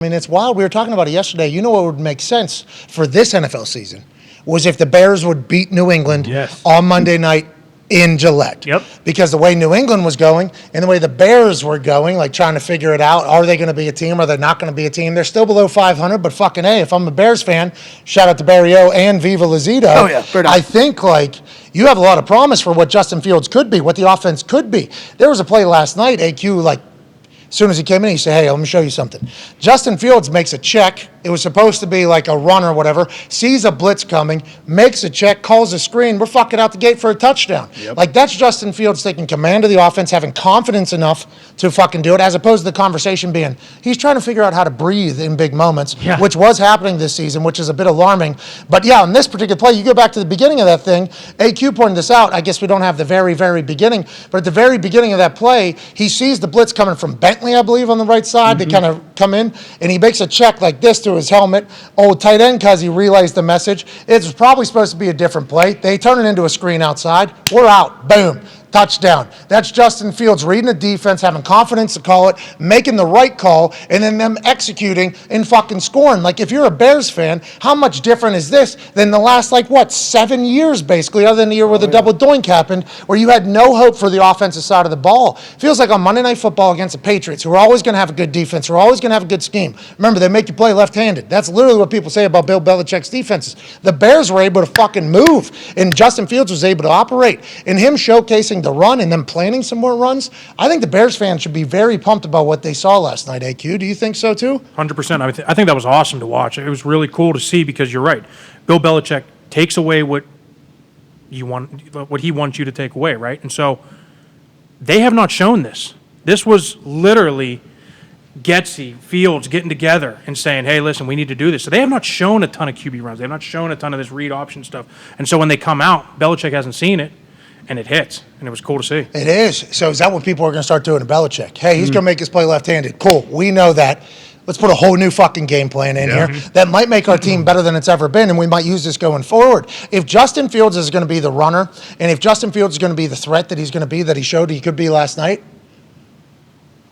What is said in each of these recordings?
I mean, it's wild. We were talking about it yesterday. You know what would make sense for this NFL season was if the Bears would beat New England on Monday night in Gillette. Yep. Because the way New England was going and the way the Bears were going, like trying to figure it out, are they going to be a team? Are they not going to be a team? They're still below 500, but fucking A, if I'm a Bears fan, shout out to Barrio and Viva Lazito. Oh, yeah. I think, like, you have a lot of promise for what Justin Fields could be, what the offense could be. There was a play last night, AQ, like, as soon as he came in, he said, hey, let me show you something. Justin Fields makes a check. It was supposed to be like a run or whatever. Sees a blitz coming, makes a check, calls a screen. We're fucking out the gate for a touchdown. Yep. Like, that's Justin Fields taking command of the offense, having confidence enough to fucking do it, as opposed to the conversation being, he's trying to figure out how to breathe in big moments, which was happening this season, which is a bit alarming. But, yeah, on this particular play, you go back to the beginning of that thing. AQ pointed this out. I guess we don't have the very, very beginning. But at the very beginning of that play, he sees the blitz coming from Bentley, I believe, on the right side. They kind of come in, and he makes a check like this to his helmet. Oh, tight end, because he realized the message. It's probably supposed to be a different play. They turn it into a screen outside. We're out. Boom. Touchdown. That's Justin Fields reading the defense, having confidence to call it, making the right call, and then them executing and fucking scoring. Like, if you're a Bears fan, how much different is this than the last, 7 years, basically, other than the year where the double doink happened, where you had no hope for the offensive side of the ball? Feels like on Monday Night Football against the Patriots, who are always going to have a good defense, who are always going to have a good scheme. Remember, they make you play left-handed. That's literally what people say about Bill Belichick's defenses. The Bears were able to fucking move, and Justin Fields was able to operate. And him showcasing the run and then planning some more runs, I think the Bears fans should be very pumped about what they saw last night, AQ. Do you think so too? 100%. I think that was awesome to watch. It was really cool to see because you're right. Bill Belichick takes away what he wants you to take away, right? And so they have not shown this. This was literally Getsy, Fields getting together and saying, hey, listen, we need to do this. So they have not shown a ton of QB runs. They have not shown a ton of this read option stuff. And so when they come out, Belichick hasn't seen it. And it hits, and it was cool to see. It is. So is that what people are going to start doing to Belichick? Hey, he's going to make his play left-handed. Cool. We know that. Let's put a whole new fucking game plan in here that might make our team better than it's ever been, and we might use this going forward. If Justin Fields is going to be the runner, and if Justin Fields is going to be the threat that he's going to be, that he showed he could be last night,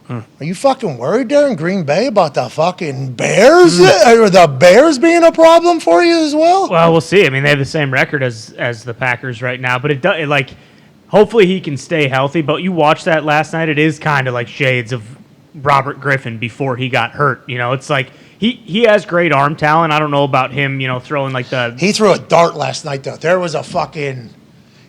are you fucking worried there in Green Bay about the fucking Bears? Or the Bears being a problem for you as well? Well, we'll see. I mean, they have the same record as the Packers right now, but hopefully he can stay healthy. But you watched that last night, it is kind of like shades of Robert Griffin before he got hurt. You know, it's like he has great arm talent. I don't know about him, throwing like the... He threw a dart last night, though. There was a fucking...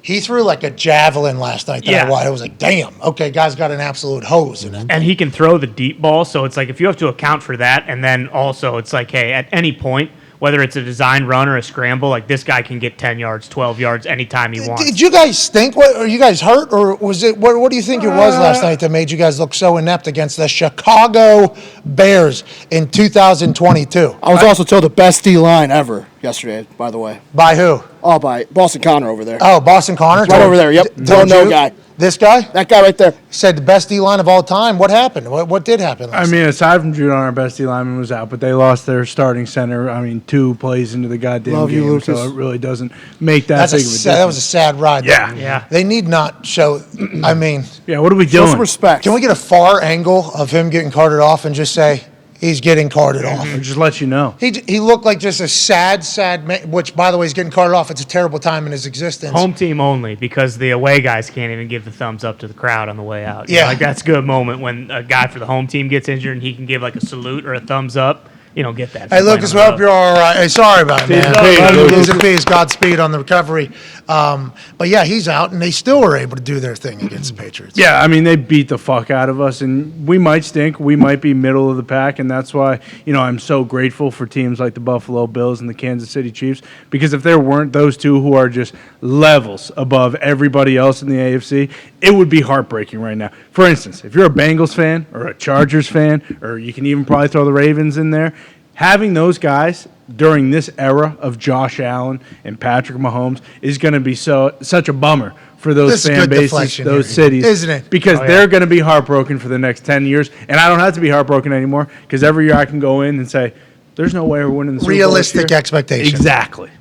He threw like a javelin last night. It was like, damn, okay, guy's got an absolute hose in it. And he can throw the deep ball, so it's like if you have to account for that, and then also it's like, hey, at any point, whether it's a design run or a scramble, like this guy can get 10 yards, 12 yards anytime he wants. Did you guys stink? Are you guys hurt? Or was it, what do you think it was last night that made you guys look so inept against the Chicago Bears in 2022? I was also told the best D-line ever yesterday, by the way. By who? Oh, by Boston Connor over there. Oh, Boston Connor? Right over there, yep. No guy. This guy? That guy right there. Said the best D-line of all time. What happened? What did happen last night? Aside from Judon, our best D-lineman was out, but they lost their starting center, 2 plays into the goddamn Love game, you, Lucas. so it really doesn't make that big of a difference. That was a sad ride. Yeah. They need not show, what are we doing? Show some respect. Can we get a far angle of him getting carted off and just say, he's getting carted off? Or just let you know. He looked like just a sad man, which, by the way, is getting carted off. It's a terrible time in his existence. Home team only, because the away guys can't even give the thumbs up to the crowd on the way out. Yeah. That's a good moment when a guy for the home team gets injured and he can give like a salute or a thumbs up. You don't get that. Hey, Lucas, we hope you're all right. Hey, sorry about it, man. Peace and peace. Godspeed on the recovery. But, yeah, he's out, and they still were able to do their thing against the Patriots. Yeah, they beat the fuck out of us, and we might stink. We might be middle of the pack, and that's why, I'm so grateful for teams like the Buffalo Bills and the Kansas City Chiefs, because if there weren't those two who are just levels above everybody else in the AFC, it would be heartbreaking right now. For instance, if you're a Bengals fan or a Chargers fan, or you can even probably throw the Ravens in there, having those guys during this era of Josh Allen and Patrick Mahomes is going to be such a bummer for those fan bases, those cities, isn't it? Because they're going to be heartbroken for the next 10 years, and I don't have to be heartbroken anymore because every year I can go in and say, there's no way we're winning the Super Bowl. Realistic expectations. Exactly.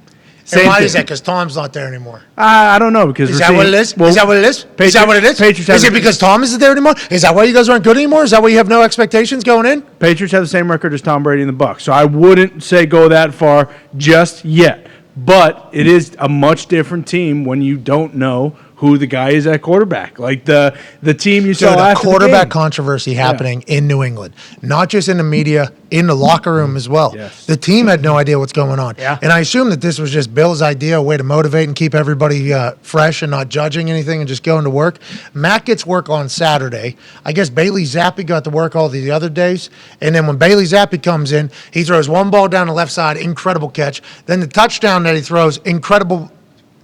And why thing. is that? Because Tom's not there anymore. I don't know because Is we're that seeing, what it is? well, Is that what it is? Is that what it is? Patriots Is have- it because Tom isn't there anymore? Is that why you guys aren't good anymore? Is that why you have no expectations going in? Patriots have the same record as Tom Brady and the Bucks, so I wouldn't say go that far just yet. But it is a much different team when you don't know who the guy is at quarterback. Like the team you saw Dude, a after the quarterback game. controversy happening in New England, not just in the media, in the locker room as well. Yes. The team had no idea what's going on. Yeah. And I assume that this was just Bill's idea, a way to motivate and keep everybody fresh and not judging anything and just going to work. Matt gets work on Saturday. I guess Bailey Zappi got to work all the other days. And then when Bailey Zappi comes in, he throws one ball down the left side, incredible catch. Then the touchdown that he throws, incredible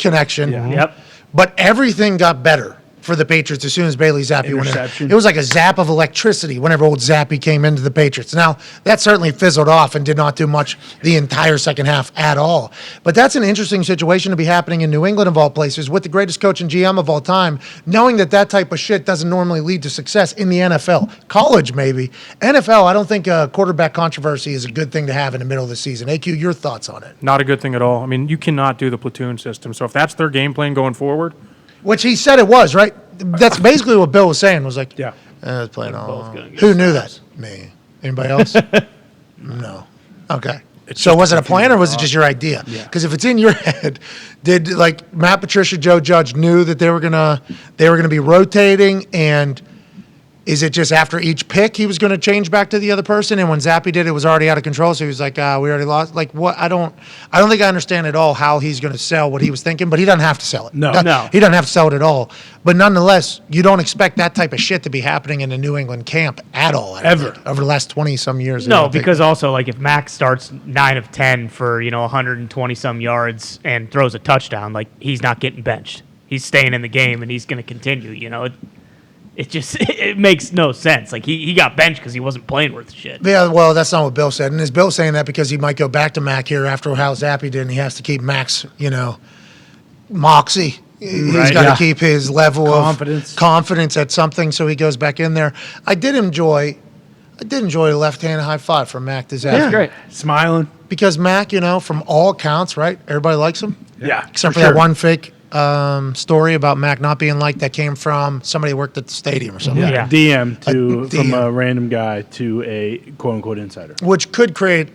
connection. Yep. But everything got better for the Patriots as soon as Bailey Zappi went in. Interception. It was like a zap of electricity whenever old Zappi came into the Patriots. Now, that certainly fizzled off and did not do much the entire second half at all. But that's an interesting situation to be happening in New England of all places with the greatest coach and GM of all time, knowing that that type of shit doesn't normally lead to success in the NFL. College, maybe. NFL, I don't think a quarterback controversy is a good thing to have in the middle of the season. AQ, your thoughts on it? Not a good thing at all. I mean, you cannot do the platoon system. So if that's their game plan going forward, Which he said it was, right? That's basically what Bill was saying. Was like, Yeah. I was playing all. both gonna get Who knew that? Me. Anybody else? No. Okay. So was it a plan or was it just your idea? Because if it's in your head, did like Matt Patricia, Joe Judge knew that they were gonna be rotating, and is it just after each pick he was going to change back to the other person, and when Zappi did, it was already out of control, so he was like, we already lost. Like what? I don't think I understand at all how he's going to sell what he was thinking, but he doesn't have to sell it. No. He doesn't have to sell it at all. But nonetheless, you don't expect that type of shit to be happening in the New England camp at all. I don't Ever. think, over the last 20 some years. I No, don't think. because also like if Max starts 9 of 10 for 120 some yards and throws a touchdown, like he's not getting benched. He's staying in the game and he's going to continue. It just it makes no sense. Like he got benched because he wasn't playing worth shit. Yeah, well, that's not what Bill said. And is Bill saying that because he might go back to Mac here after how Zappi did, and he has to keep Mac's, moxie. He's Right, got to yeah. keep his level Confidence. of confidence at something, so he goes back in there. I did enjoy a left-hand high five from Mac to Zappi. Yeah. Great. Smiling. Because Mac, from all accounts, right? Everybody likes him. Yeah. Except for that one fake story about Mac not being liked that came from somebody who worked at the stadium or something. Yeah. DM from DM. a random guy to a quote unquote insider. Which could create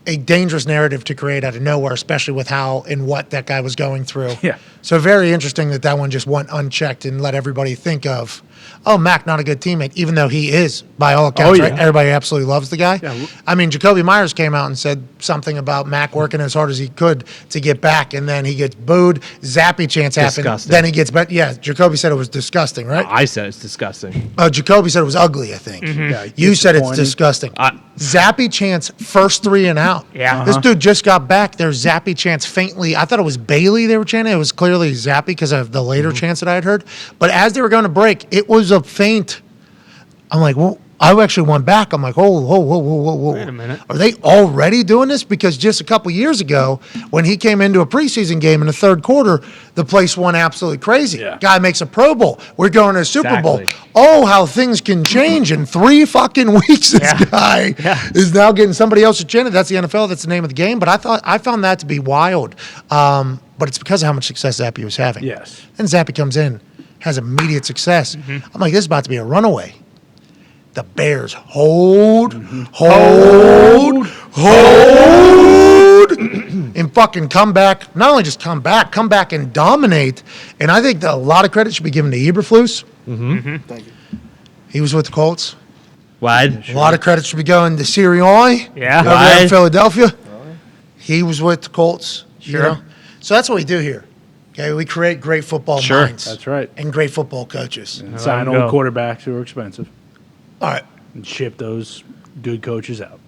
a dangerous narrative to create out of nowhere, especially with how and what that guy was going through. Yeah. So very interesting that one just went unchecked and let everybody think of, oh, Mac, not a good teammate, even though he is, by all accounts, yeah. right? Everybody absolutely loves the guy. Yeah. I mean, Jacoby Myers came out and said something about Mac working as hard as he could to get back, and then he gets booed. Zappy chance happened. Disgusting. Then he gets back. Yeah, Jacoby said it was disgusting, right? I said it's disgusting. Jacoby said it was ugly, I think. Yeah, You said it's disappointing. disgusting. I- Zappy chance first 3 and out. Yeah. This dude just got back. There's Zappy chance faintly. I thought it was Bailey they were chanting. It was clearly Zappy because of the later chance that I had heard. But as they were going to break, it was a faint. I'm like, well, I actually went back. I'm like, whoa. Wait a minute. Are they already doing this? Because just a couple years ago, when he came into a preseason game in the third quarter, the place went absolutely crazy. Yeah. Guy makes a Pro Bowl. We're going to a Super Bowl. Exactly. Oh, how things can change in 3 fucking weeks. This Yeah. guy Yeah. is now getting somebody else to chin it. That's the NFL. That's the name of the game. But I found that to be wild. But it's because of how much success Zappi was having. Yes. And Zappi comes in, has immediate success. I'm like, this is about to be a runaway. The Bears hold, and fucking come back. Not only just come back and dominate. And I think that a lot of credit should be given to Eberflus. Thank you. He was with the Colts. Wide. A lot of credit should be going to Sirianni. Yeah. Over there in Right. Philadelphia. He was with the Colts. Sure. So that's what we do here. Okay, we create great football Sure. minds. That's right. And great football coaches. Sign Let 'em old go. quarterbacks who are expensive All right. and ship those good coaches out.